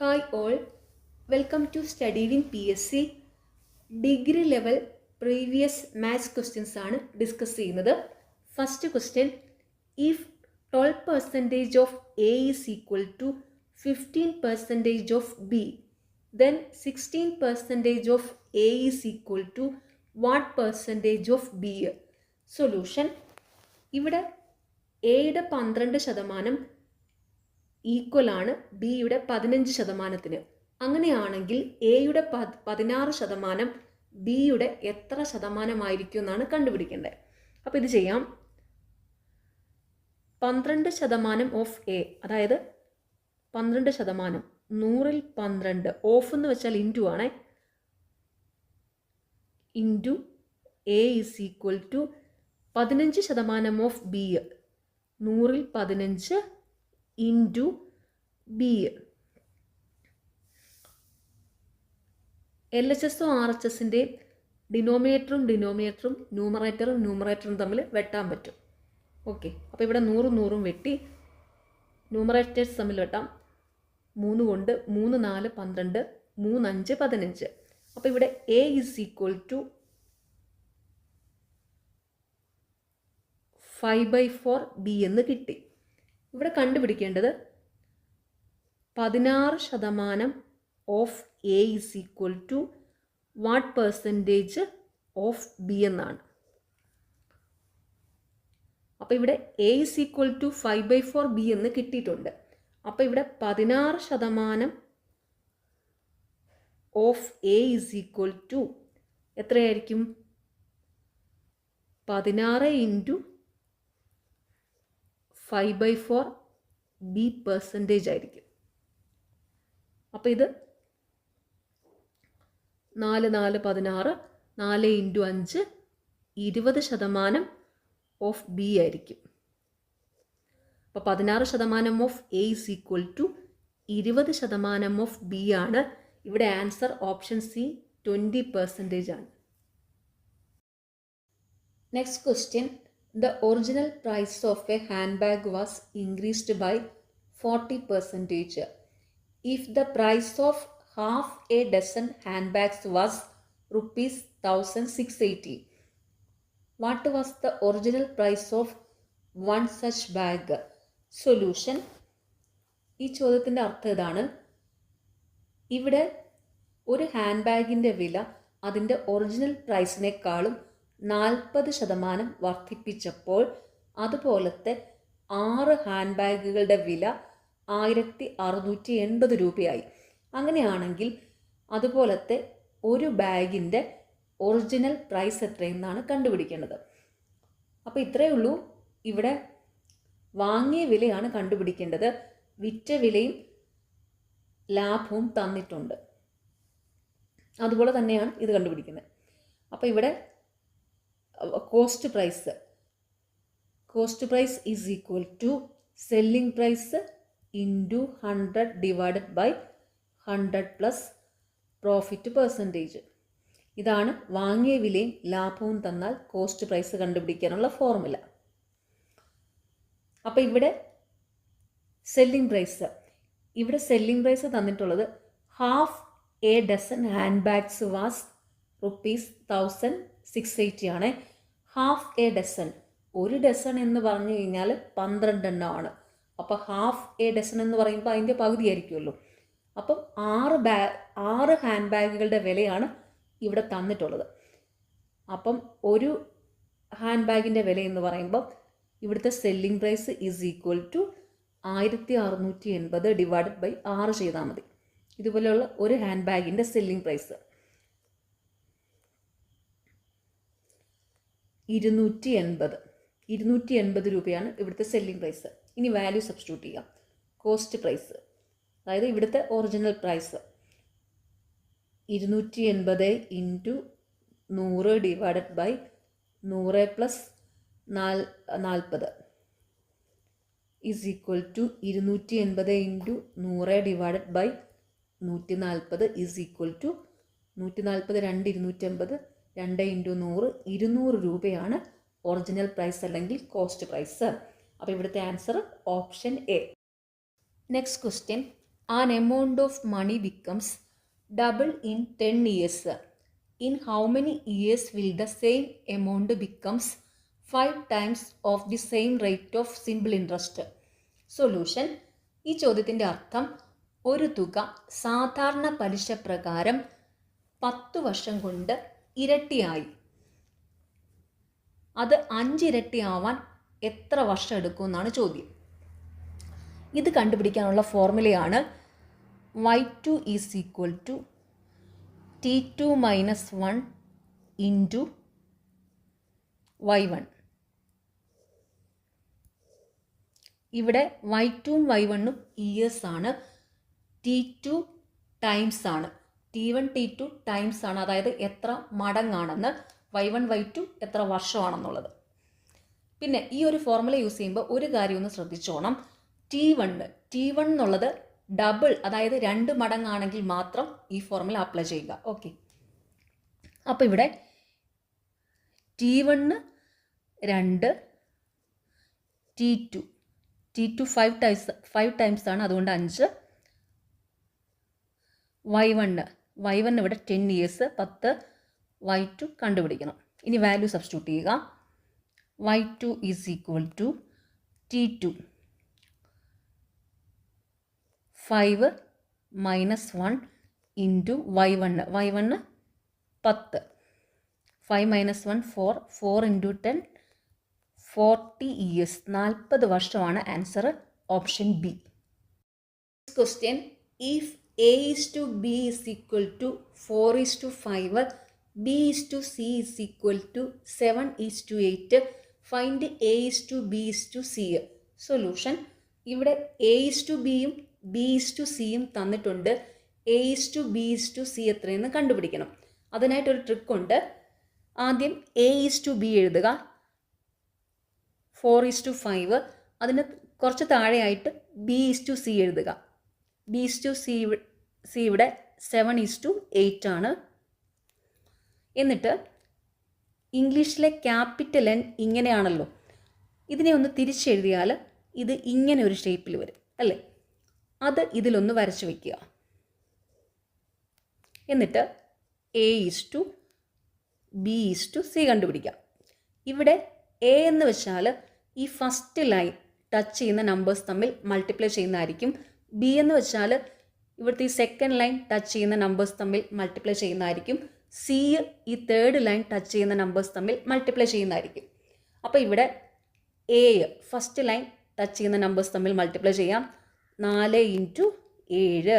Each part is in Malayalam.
Hi all, welcome to Studying PSC degree level previous maths questions ആണ് ഡിസ്കസ് ചെയ്യുന്നത്. First question, if 12% of A is equal to 15% of B, then 16% of A is equal to what percentage of B? Solution, ഇവിടെ എയുടെ 12% ഈക്വൽ ആണ് ബിയുടെ 15%. അങ്ങനെയാണെങ്കിൽ എയുടെ 16% ബിയുടെ എത്ര ശതമാനമായിരിക്കും എന്നാണ് കണ്ടുപിടിക്കേണ്ടത്. അപ്പോൾ ഇത് ചെയ്യാം. 12% ഓഫ് എ, അതായത് 12%, 100ൽ 12, ഓഫ് എന്ന് വെച്ചാൽ ഇൻറ്റു ആണേ, into A is equal to 15% of B, 100ൽ 15 ഇൻറ്റു ബി. എൽ എച്ച് എസും ആർ എച്ച് എസിൻ്റെ ഡിനോമിനേറ്ററും ന്യൂമറേറ്ററും തമ്മിൽ വെട്ടാൻ പറ്റും. ഓക്കെ, അപ്പോൾ ഇവിടെ 100 100 വെട്ടി ന്യൂമറേറ്റേഴ്സ് തമ്മിൽ വെട്ടാം. 3 കൊണ്ട് 3 4 12, 3 5 15. അപ്പോൾ ഇവിടെ A is equal to 5/4 B എന്ന് കിട്ടി. ഇവിടെ കണ്ടുപിടിക്കേണ്ടത് 16% of A is equal to what percentage of B എന്നാണ്. അപ്പോൾ ഇവിടെ A is equal to 5/4 B എന്ന് കിട്ടിയിട്ടുണ്ട്. അപ്പോൾ ഇവിടെ 16% of A is equal to എത്രയായിരിക്കും? 16 ഇൻറ്റു 5/4 ബി പെർസെൻറ്റേജ് ആയിരിക്കും. അപ്പോൾ ഇത് 4 4 16, 4 ഇൻറ്റു 5 20% ഓഫ് ബി ആയിരിക്കും. അപ്പോൾ 16% of A is equal to 20% of B ആണ്. ഇവിടെ ആൻസർ ഓപ്ഷൻ സി 20% ആണ്. Next question, the original price of a handbag was increased by 40%. If the price of half a dozen handbags was rupees 1680, what was the original price of one such bag? Solution, ഈ ചോദ്യത്തിൻ്റെ അർത്ഥം ഇതാണ്. ഇവിടെ ഒരു ഹാൻഡ് ബാഗിൻ്റെ വില അതിൻ്റെ ഒറിജിനൽ പ്രൈസിനേക്കാളും 40% വർദ്ധിപ്പിച്ചപ്പോൾ അതുപോലത്തെ 6 ഹാൻഡ് ബാഗുകളുടെ വില 1680 രൂപയായി. അങ്ങനെയാണെങ്കിൽ അതുപോലത്തെ ഒരു ബാഗിൻ്റെ ഒറിജിനൽ പ്രൈസ് എത്രയെന്നാണ് കണ്ടുപിടിക്കേണ്ടത്. അപ്പോൾ ഇത്രയേ ഉള്ളൂ. ഇവിടെ വാങ്ങിയ വിലയാണ് കണ്ടുപിടിക്കേണ്ടത്. വിറ്റ വിലയും ലാഭവും തന്നിട്ടുണ്ട്. അതുപോലെ തന്നെയാണ് ഇത് കണ്ടുപിടിക്കുന്നത്. അപ്പോൾ ഇവിടെ cost price is equal to selling price into 100 divided by 100 plus profit percentage. ഇതാണ് വാങ്ങിയ വിലയും ലാഭവും തന്നാൽ കോസ്റ്റ് പ്രൈസ് കണ്ടുപിടിക്കാനുള്ള ഫോർമുല. അപ്പോൾ ഇവിടെ സെല്ലിംഗ് പ്രൈസ് തന്നിട്ടുള്ളത് half a dozen hand bags was rupees 1680 ആണ്. ഹാഫ് എ ഡസൺ, ഒരു ഡസൺ എന്ന് പറഞ്ഞു കഴിഞ്ഞാൽ 12 എണ്ണമാണ്. അപ്പോൾ ഹാഫ് എ ഡസൺ എന്ന് പറയുമ്പോൾ അതിൻ്റെ പകുതി ആയിരിക്കുമല്ലോ. അപ്പം 6 ഹാൻഡ് ബാഗുകളുടെ വിലയാണ് ഇവിടെ തന്നിട്ടുള്ളത്. അപ്പം ഒരു ഹാൻഡ് ബാഗിൻ്റെ വില എന്ന് പറയുമ്പോൾ ഇവിടുത്തെ selling price is equal to 1680 divided by 6 ചെയ്താൽ മതി. ഇതുപോലെയുള്ള ഒരു ഹാൻഡ് ബാഗിൻ്റെ സെല്ലിംഗ് പ്രൈസ് 280 രൂപയാണ് ഇവിടുത്തെ സെല്ലിംഗ് പ്രൈസ്. ഇനി വാല്യൂ സബ്സ്റ്റിറ്റ്യൂട്ട് ചെയ്യാം. കോസ്റ്റ് പ്രൈസ്, അതായത് ഇവിടുത്തെ original price 280 into 100 divided by 100 plus 40 is equal to 280 into 100 divided by 140 is equal to 140 2 280, 2 into 100 200 രൂപയാണ് ഒറിജിനൽ പ്രൈസ് അല്ലെങ്കിൽ കോസ്റ്റ് പ്രൈസ്. അപ്പോൾ ഇവിടുത്തെ answer option A. Next question, an amount of money becomes double in 10 years. In how many years will the same amount becomes 5 times of the same rate of simple interest? Solution. ഈ ചോദ്യത്തിൻ്റെ അർത്ഥം ഒരു തുക സാധാരണ പലിശ പ്രകാരം 10 വർഷം കൊണ്ട് ഇരട്ടിയായി. അത് 5 ഇരട്ടിയാവാൻ എത്ര വർഷം എടുക്കും എന്നാണ് ചോദ്യം. ഇത് കണ്ടുപിടിക്കാനുള്ള ഫോർമുലയാണ് y2 is equal to t2 minus 1 into y1. ഇവിടെ y2ഉം y1ഉം ഇയേഴ്സ് ആണ്, t2 ടൈംസ് ആണ്, t1 t2 ടൈംസ് ആണ്, അതായത് എത്ര മടങ്ങാണെന്ന്, y1 y2 എത്ര വർഷമാണെന്നുള്ളത്. പിന്നെ ഈ ഒരു ഫോർമുല യൂസ് ചെയ്യുമ്പോൾ ഒരു കാര്യം ഒന്ന് ശ്രദ്ധിച്ചോണം. t1 എന്നുള്ളത് ഡബിൾ, അതായത് 2 മടങ്ങാണെങ്കിൽ മാത്രം ഈ ഫോർമുല അപ്ലൈ ചെയ്യുക. ഓക്കെ, അപ്പോൾ ഇവിടെ t1 2, t2 5 ടൈംസ് ആണ്, അതുകൊണ്ട് 5. y1 ഇവിടെ 10 ഇയേഴ്സ് 10, y2 കണ്ടുപിടിക്കണം. ഇനി വാല്യൂ സബ്സ്റ്റിറ്റ്യൂട്ട് ചെയ്യുക. y2 is equal to t2 5 minus 1 into y1 10, 5 minus 1 4 into 10 40 years, 40 വർഷമാണ് answer, option B. Question, if a is to b is equal to 4 is to 5, b is to c is equal to 7 is to 8, find a is to b is to c. Solution. ഇവിടെ a is to bയും b is to cയും തന്നിട്ടുണ്ട്. a is to b is to c എത്രയെന്ന് കണ്ടുപിടിക്കണം. അതിനായിട്ടൊരു ട്രിക്കുണ്ട്. ആദ്യം a is to b എഴുതുക, 4 is to 5, അതിന് കുറച്ച് താഴെയായിട്ട് b is to c എഴുതുക. b is to c ഇവിടെ 7 is to 8 ആണ്. എന്നിട്ട് ഇംഗ്ലീഷിലെ ക്യാപിറ്റൽ N ഇങ്ങനെയാണല്ലോ, ഇതിനെ ഒന്ന് തിരിച്ചെഴുതിയാൽ ഇത് ഇങ്ങനെ ഒരു ഷേപ്പിൽ വരും അല്ലേ? അത് ഇതിലൊന്ന് വരച്ചു വയ്ക്കുക. എന്നിട്ട് a is to b is to c കണ്ടുപിടിക്കാം. ഇവിടെ a എന്ന് വെച്ചാൽ ഈ ഫസ്റ്റ് ലൈൻ ടച്ച് ചെയ്യുന്ന നമ്പേഴ്സ് തമ്മിൽ മൾട്ടിപ്ലൈ ചെയ്യുന്നതായിരിക്കും. b എന്ന് വെച്ചാൽ ഇവിടുത്തെ ഈ സെക്കൻഡ് ലൈൻ ടച്ച് ചെയ്യുന്ന നമ്പേഴ്സ് തമ്മിൽ മൾട്ടിപ്ലൈ ചെയ്യുന്നതായിരിക്കും. c ഈ തേർഡ് ലൈൻ ടച്ച് ചെയ്യുന്ന നമ്പേഴ്സ് തമ്മിൽ മൾട്ടിപ്ലൈ ചെയ്യുന്നതായിരിക്കും. അപ്പോൾ ഇവിടെ a ഫസ്റ്റ് ലൈൻ ടച്ച് ചെയ്യുന്ന നമ്പേഴ്സ് തമ്മിൽ മൾട്ടിപ്ലൈ ചെയ്യാം. 4 into 7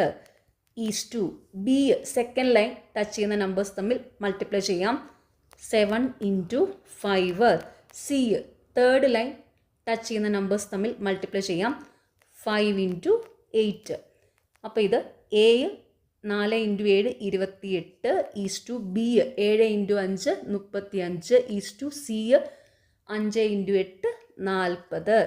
is to b second line touch ചെയ്യുന്ന നമ്പേഴ്സ് തമ്മിൽ മൾട്ടിപ്ലൈ ചെയ്യാം. 7 into 5 c third line touch ചെയ്യുന്ന നമ്പേഴ്സ് തമ്മിൽ മൾട്ടിപ്ലൈ ചെയ്യാം. 5 ഇൻറ്റു 8. അപ്പോൾ ഇത് a 4 into 7 28 is to b 7 into 5 35 is to c 5 into 8 40.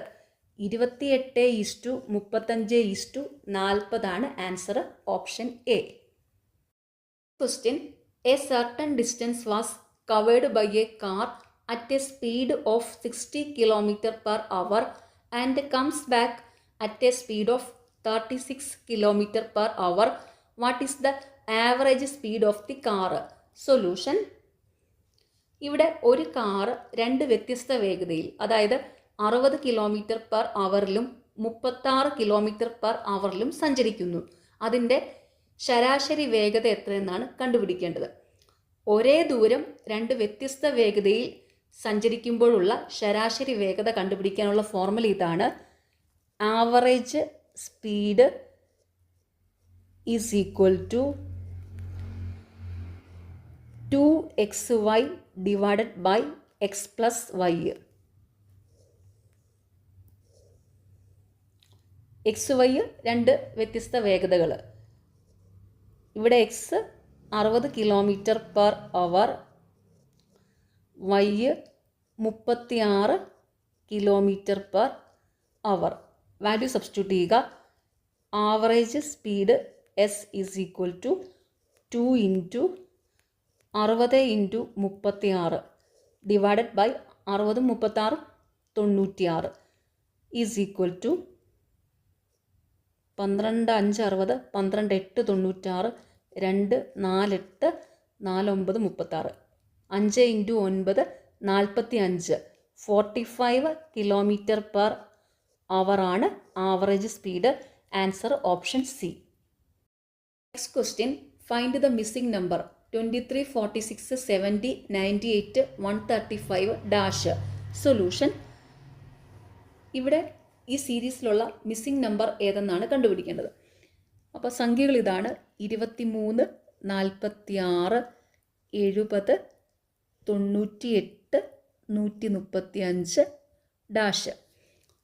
28 is to 35 is to 40 ആണ് answer, option A. Question, a certain distance was covered by a car at a speed of 60 km per hour and comes back at a speed of 36 km per hour. What is the average speed of the car? Solution. ഇവിടെ ഒരു കാർ 2 വ്യത്യസ്ത വേഗതയിൽ, അതായത് 60 km per hourലും 36 km per hourലും സഞ്ചരിക്കുന്നു. അതിൻ്റെ ശരാശരി വേഗത എത്രയെന്നാണ് കണ്ടുപിടിക്കേണ്ടത്. ഒരേ ദൂരം 2 വ്യത്യസ്ത വേഗതയിൽ സഞ്ചരിക്കുമ്പോഴുള്ള ശരാശരി വേഗത കണ്ടുപിടിക്കാനുള്ള ഫോർമുല ഇതാണ്. Average speed is equal to 2xy divided by x plus y. XY 2 വ്യത്യസ്ത വേഗതകൾ. ഇവിടെ x 60 km per hour, y 36 km per hour. Value substitute ചെയ്യുക. Average speed s is equal to 2 into 60 into 36 divided by 60 36 96 is equal to 12 5 60, 12 8 96, 2 4 8 4 9 36, 5 × 9 45, 45 km/h ആണ് average speed. Answer option C. Next question, find the missing number 23 46 70 98 135 dash. Solution. ഇവിടെ ഈ സീരീസിലുള്ള മിസ്സിംഗ് നമ്പർ ഏതെന്നാണ് കണ്ടുപിടിക്കേണ്ടത്. അപ്പോൾ സംഖ്യകൾ ഇതാണ്: 23 46 70 98 135 ഡാഷ്.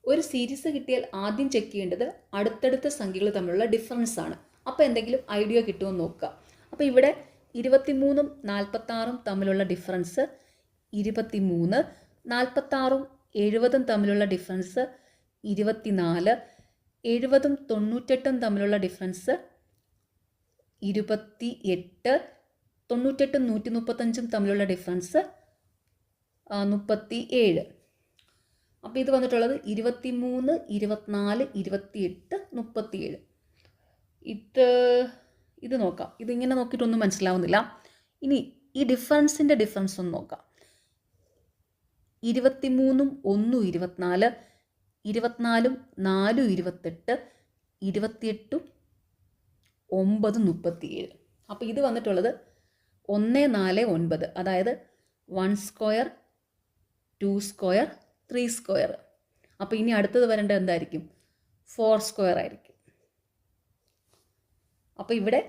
ഒരു സീരീസ് കിട്ടിയാൽ ആദ്യം ചെക്ക് ചെയ്യേണ്ടത് അടുത്തടുത്ത സംഖ്യകൾ തമ്മിലുള്ള ഡിഫറൻസ് ആണ്. അപ്പോൾ എന്തെങ്കിലും ഐഡിയ കിട്ടുമെന്ന് നോക്കുക. അപ്പോൾ ഇവിടെ 23ഉം 46ഉം തമ്മിലുള്ള ഡിഫറൻസ് 23, 46ഉം 70ഉം തമ്മിലുള്ള ഡിഫറൻസ് 24, 70ഉം 98ഉം തമ്മിലുള്ള ഡിഫറൻസ് 28, 98ഉം 135ഉം തമ്മിലുള്ള ഡിഫറൻസ് 37. അപ്പോൾ ഇത് വന്നിട്ടുള്ളത് 23, 24, 28, 37. ഇത് നോക്കാം. ഇതിങ്ങനെ നോക്കിയിട്ടൊന്നും മനസ്സിലാവുന്നില്ല. ഇനി ഈ ഡിഫറൻസിൻ്റെ ഡിഫറൻസ് ഒന്ന് നോക്കാം. 23ഉം 1 24, 24ഉം 4 28, 28ഉം 9 37. അപ്പോൾ ഇത് വന്നിട്ടുള്ളത് 1 4 9, അതായത് 1 സ്ക്വയർ 2 സ്ക്വയർ 3 സ്ക്വയർ. അപ്പോൾ ഇനി അടുത്തത് വരേണ്ടത് എന്തായിരിക്കും? 4 സ്ക്വയർ ആയിരിക്കും. അപ്പോൾ ഇവിടെ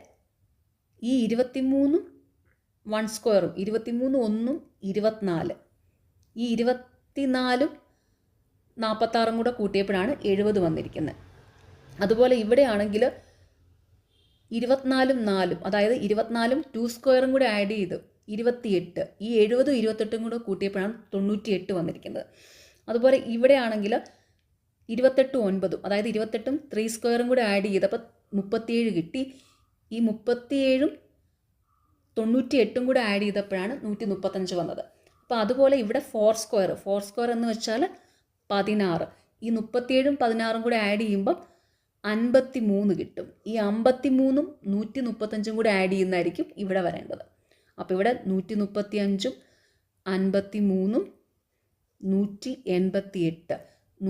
ഈ 23ഉം 1 സ്ക്വയറും 23 1ഉം 24, ഈ 24ഉം 46ഉം കൂടെ കൂട്ടിയപ്പോഴാണ് 70 വന്നിരിക്കുന്നത്. അതുപോലെ ഇവിടെയാണെങ്കിൽ 24ഉം 4ഉം, അതായത് 24ഉം 2 സ്ക്വയറും കൂടെ ആഡ് ചെയ്ത് 28, ഈ 70ഉം 28ഉം കൂടെ കൂട്ടിയപ്പോഴാണ് 98 വന്നിരിക്കുന്നത്. അതുപോലെ ഇവിടെയാണെങ്കിൽ 28ഉം 9ഉം, അതായത് 28ഉം 3 സ്ക്വയറും കൂടെ ആഡ് ചെയ്തപ്പോൾ 37 കിട്ടി. ഈ 37ഉം 98ഉം കൂടെ ആഡ് ചെയ്തപ്പോഴാണ് 135 വന്നത്. അപ്പോൾ അതുപോലെ ഇവിടെ 4 സ്ക്വയർ എന്ന് വെച്ചാൽ 16. ഈ 37ഉം 16ഉം കൂടെ ആഡ് ചെയ്യുമ്പം 53 കിട്ടും. ഈ 53ഉം 135ഉം കൂടെ ആഡ് ചെയ്യുന്നതായിരിക്കും ഇവിടെ വരേണ്ടത്. അപ്പോൾ ഇവിടെ 135ഉം 53ഉം 188.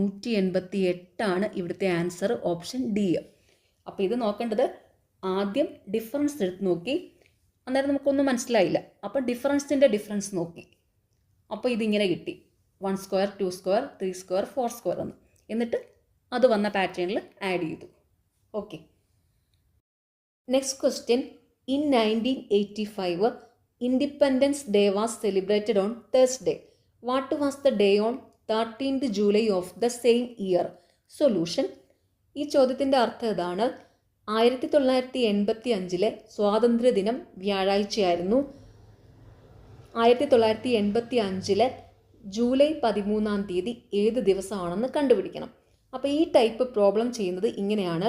188 ഇവിടുത്തെ ആൻസർ ഓപ്ഷൻ ഡി. അപ്പോൾ ഇത് നോക്കേണ്ടത് ആദ്യം ഡിഫറൻസ് എടുത്ത് നോക്കി, അന്നേരം നമുക്കൊന്നും മനസ്സിലായില്ല. അപ്പോൾ ഡിഫറൻസിൻ്റെ ഡിഫറൻസ് നോക്കി, അപ്പോൾ ഇതിങ്ങനെ കിട്ടി: 1 സ്ക്വയർ 2 സ്ക്വയർ 3 സ്ക്വയർ 4 സ്ക്വയർ എന്ന്. എന്നിട്ട് അത് വന്ന പാറ്റേണിൽ ആഡ് ചെയ്തു. Okay. Next question, in 1985 independence day was celebrated on Thursday. What was the day on 13th July of the same year? Solution. ഈ ചോദ്യത്തിൻ്റെ അർത്ഥം ഇതാണ്: 1985 സ്വാതന്ത്ര്യദിനം വ്യാഴാഴ്ചയായിരുന്നു. 1985 ജൂലൈ 13 ഏത് ദിവസമാണെന്ന് കണ്ടുപിടിക്കണം. അപ്പോൾ ഈ ടൈപ്പ് പ്രോബ്ലം ചെയ്യുന്നത് ഇങ്ങനെയാണ്.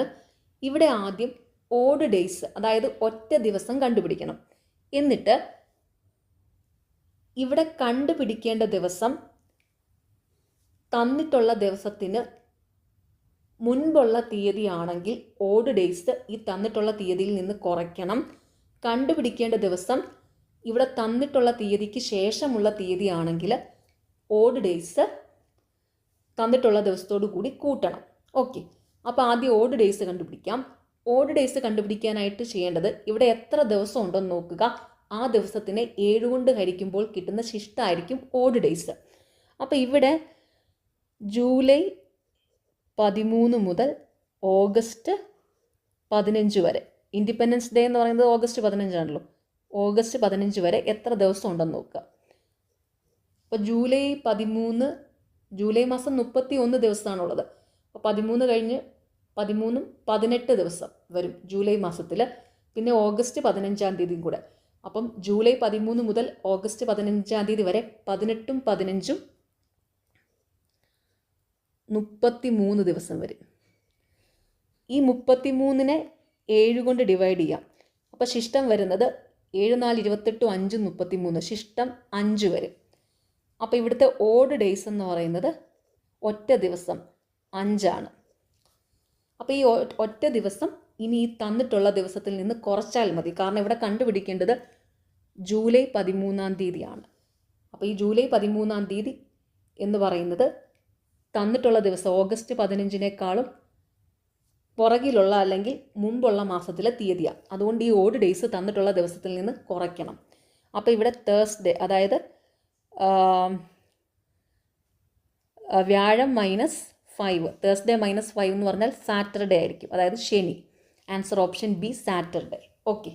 ഇവിടെ ആദ്യം ഓഡ് ഡേയ്സ്, അതായത് ഒറ്റ ദിവസം കണ്ടുപിടിക്കണം. എന്നിട്ട് ഇവിടെ കണ്ടുപിടിക്കേണ്ട ദിവസം തന്നിട്ടുള്ള ദിവസത്തിന് മുൻപുള്ള തീയതിയാണെങ്കിൽ ഓഡ് ഡേയ്സ് ഈ തന്നിട്ടുള്ള തീയതിയിൽ നിന്ന് കുറയ്ക്കണം. കണ്ടുപിടിക്കേണ്ട ദിവസം ഇവിടെ തന്നിട്ടുള്ള തീയതിക്ക് ശേഷമുള്ള തീയതിയാണെങ്കിൽ ഓഡ് ഡേയ്സ് തന്നിട്ടുള്ള ദിവസത്തോടു കൂടി കൂട്ടണം. ഓക്കെ. അപ്പോൾ ആദ്യം ഓഡ് ഡേയ്സ് കണ്ടുപിടിക്കാം. ഓഡ് ഡേയ്സ് കണ്ടുപിടിക്കാനായിട്ട് ചെയ്യേണ്ടത്, ഇവിടെ എത്ര ദിവസം ഉണ്ടെന്ന് നോക്കുക. ആ ദിവസത്തിനെ 7 കൊണ്ട് ഹരിക്കുമ്പോൾ കിട്ടുന്ന ശിഷ്ടമായിരിക്കും ഓഡ് ഡേയ്സ്. അപ്പോൾ ഇവിടെ ജൂലൈ 13 മുതൽ ഓഗസ്റ്റ് 15 വരെ, ഇൻഡിപെൻഡൻസ് ഡേ എന്ന് പറയുന്നത് ഓഗസ്റ്റ് 15 ആണല്ലോ, ഓഗസ്റ്റ് 15 വരെ എത്ര ദിവസം ഉണ്ടെന്ന് നോക്കുക. അപ്പോൾ ജൂലൈ 13, ജൂലൈ മാസം 31 ദിവസമാണുള്ളത്. അപ്പോൾ 13 കഴിഞ്ഞ് 13ഉം 18 ദിവസം വരും ജൂലൈ മാസത്തിൽ. പിന്നെ ഓഗസ്റ്റ് 15-ാം തീയതിയും കൂടെ. അപ്പം ജൂലൈ 13 മുതൽ ഓഗസ്റ്റ് 15-ാം തീയതി വരെ 18ഉം 15ഉം 33 ദിവസം വരും. ഈ 33നെ 7 കൊണ്ട് ഡിവൈഡ് ചെയ്യാം. അപ്പോൾ ശിഷ്ടം വരുന്നത് 7 4 28 5 33, ശിഷ്ടം 5 വരും. അപ്പോൾ ഇവിടുത്തെ ഓഡ് ഡേയ്സ് എന്ന് പറയുന്നത് ഒറ്റ ദിവസം 5 ആണ്. അപ്പോൾ ഈ ഒറ്റ ദിവസം ഇനി ഈ തന്നിട്ടുള്ള ദിവസത്തിൽ നിന്ന് കുറച്ചാൽ മതി. കാരണം ഇവിടെ കണ്ടുപിടിക്കേണ്ടത് ജൂലൈ 13-ാം തീയതിയാണ്. അപ്പോൾ ഈ ജൂലൈ 13-ാം തീയതി എന്ന് പറയുന്നത് തന്നിട്ടുള്ള ദിവസം ഓഗസ്റ്റ് 15-നേക്കാളും പുറകിലുള്ള അല്ലെങ്കിൽ മുമ്പുള്ള മാസത്തിലെ തീയതിയാണ്. അതുകൊണ്ട് ഈ ഓഡ് ഡേയ്സ് തന്നിട്ടുള്ള ദിവസത്തിൽ നിന്ന് കുറയ്ക്കണം. അപ്പോൾ ഇവിടെ തേഴ്സ്ഡേ, അതായത് വ്യാഴം -5, തേഴ്സ്ഡേ -5 എന്ന് പറഞ്ഞാൽ സാറ്റർഡേ ആയിരിക്കും, അതായത് ശനി. Answer option B, Saturday. Okay.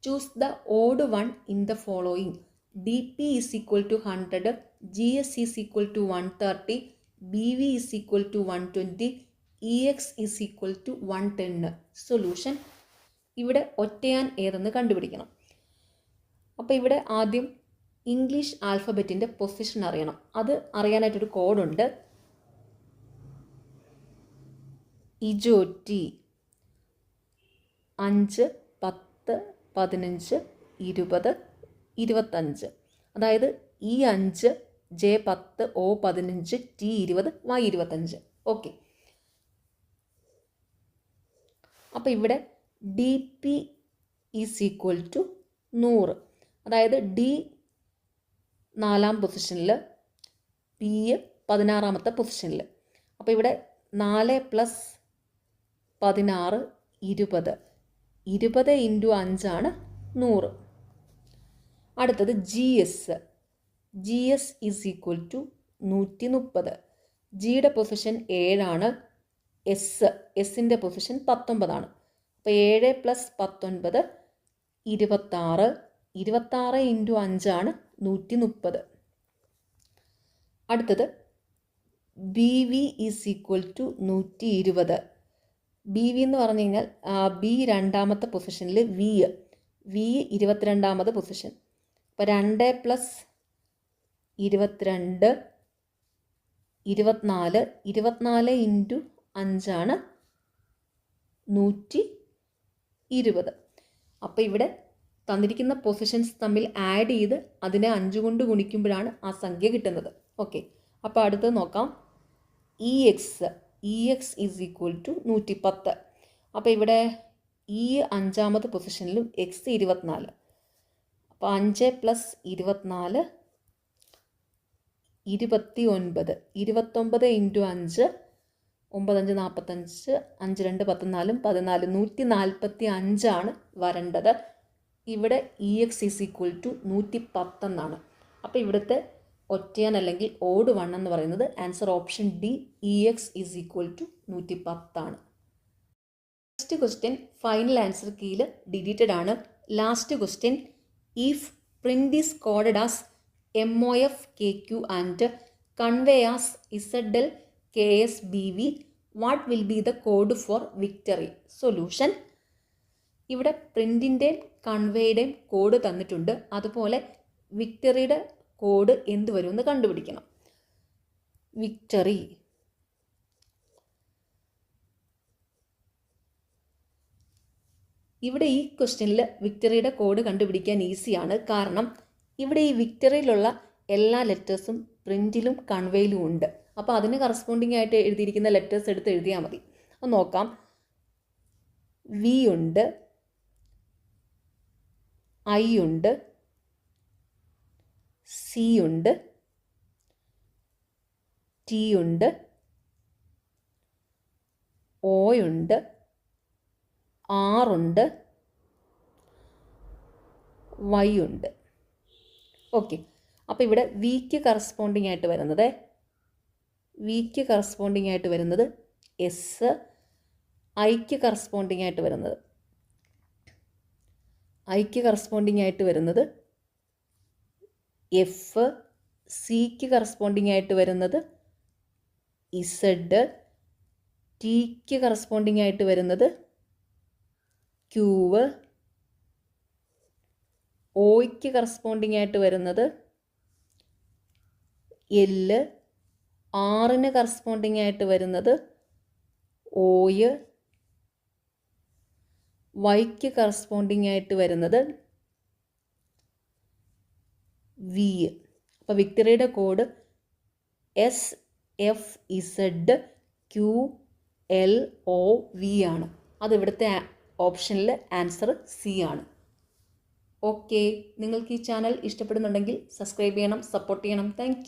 Choose the odd one in the following. DP is equal to 100, GS is equal to 130, BV is equal to 120, EX is equal to 110. Solution. ഇവിടെ ഒറ്റയാൻ ഏതെന്ന് കണ്ടുപിടിക്കണം. അപ്പോൾ ഇവിടെ ആദ്യം ഇംഗ്ലീഷ് ആൽഫബറ്റിൻ്റെ പൊസിഷൻ അറിയണം. അത് അറിയാനായിട്ടൊരു കോഡുണ്ട്. ഇജോറ്റി 5, 10, 15, 20, 25. അതായത് E5, J10, O15, T20, Y25. Okay. അപ്പോൾ ഇവിടെ DP ഈസ് ഈക്വൽ ടു 100. അതായത് D 4-ാം പൊസിഷനിൽ, P 16-ാമത്തെ പൊസിഷനിൽ. അപ്പോൾ ഇവിടെ 4 + 16 20. 20 × 5 ആണ് 100. അടുത്തത് GS. GS is equal to 130. ജിയുടെ പൊസിഷൻ 7 ആണ്. എസിൻ്റെ പൊസിഷൻ 19 ആണ്. അപ്പോൾ 7 + 19 26. 26 × 5 ആണ് 130. അടുത്തത് BV is equal to 120. BV എന്ന് പറഞ്ഞു കഴിഞ്ഞാൽ B 2-ാമത്തെ പൊസിഷനിൽ, V 22-ാമത് പൊസിഷൻ. അപ്പോൾ 2 + 22 24. 24 × 5 ആണ് 120. അപ്പോൾ ഇവിടെ തന്നിരിക്കുന്ന പൊസിഷൻസ് തമ്മിൽ ആഡ് ചെയ്ത് അതിനെ 5 കൊണ്ട് ഗുണിക്കുമ്പോഴാണ് ആ സംഖ്യ കിട്ടുന്നത്. ഓക്കെ. അപ്പോൾ അടുത്തത് നോക്കാം. EX is equal to 110. അപ്പോൾ ഇവിടെ E 5-ാമത് പൊസിഷനിലും X 24. അപ്പോൾ 5 + 24 29. 29 × 5 9 5 45. 5 2 14 14. 145 ആണ് വരേണ്ടത്. ഇവിടെ EX ഈസ് ഈക്വൽ ടു 110 എന്നാണ്. അപ്പോൾ ഇവിടുത്തെ ഒറ്റയാൻ അല്ലെങ്കിൽ ഓഡ് വൺ എന്ന് പറയുന്നത് answer option D, EX is equal to 110 ആണ്. നെക്സ്റ്റ് ക്വസ്റ്റ്യൻ ഫൈനൽ ആൻസർ കീയിൽ ഡിലീറ്റഡ് ആണ്. Last question, if print is coded as MOF KQ and convey as ZL KS BV, what will be the code for victory? Solution. ഇവിടെ പ്രിൻറ്റിൻ്റെയും കൺവേയുടെയും കോഡ് തന്നിട്ടുണ്ട്. അതുപോലെ വിക്ടറിയുടെ കോഡ് എന്ത് വരുമെന്ന് കണ്ടുപിടിക്കണം. വിക്ടറി ഇവിടെ ഈ ക്വസ്റ്റ്യനിൽ വിക്ടറിയുടെ കോഡ് കണ്ടുപിടിക്കാൻ ഈസിയാണ്. കാരണം ഇവിടെ ഈ വിക്ടറിയിലുള്ള എല്ലാ ലെറ്റേഴ്സും പ്രിൻറ്റിലും കൺവേയിലും ഉണ്ട്. അപ്പോൾ അതിന് കറസ്പോണ്ടിങ് ആയിട്ട് എഴുതിയിരിക്കുന്ന ലെറ്റേഴ്സ് എടുത്ത് എഴുതിയാൽ മതി. അത് നോക്കാം. V ഉണ്ട്, I ഉണ്ട്, C ഉണ്ട്, T ഉണ്ട്, O ഉണ്ട്, R ഉണ്ട്, Y ഉണ്ട്. ഓക്കെ. അപ്പോൾ ഇവിടെ വിക്ക് കറസ്പോണ്ടിങ് ആയിട്ട് വരുന്നത് S, ഐക്ക് കറസ്പോണ്ടിങ് ആയിട്ട് വരുന്നത് F, സിക്ക് കറസ്പോണ്ടിങ് ആയിട്ട് വരുന്നത് Z, ടിക്ക് കറസ്പോണ്ടിങ് ആയിട്ട് വരുന്നത് Q, ഓയ്ക്ക് കറസ്പോണ്ടിങ് ആയിട്ട് വരുന്നത് L, ആറിന് കറസ്പോണ്ടിങ് ആയിട്ട് വരുന്നത് O, വൈക്ക് കറസ്പോണ്ടിങ് ആയിട്ട് വരുന്നത് V. അപ്പോൾ വിക്ടറിയുടെ കോഡ് SFZQV LOV ആണ്. അത് ഇവിടുത്തെ ഓപ്ഷനിൽ ആൻസർ സി ആണ്. ഓക്കെ, നിങ്ങൾക്ക് ഈ ചാനൽ ഇഷ്ടപ്പെടുന്നുണ്ടെങ്കിൽ സബ്സ്ക്രൈബ് ചെയ്യണം, സപ്പോർട്ട് ചെയ്യണം. താങ്ക്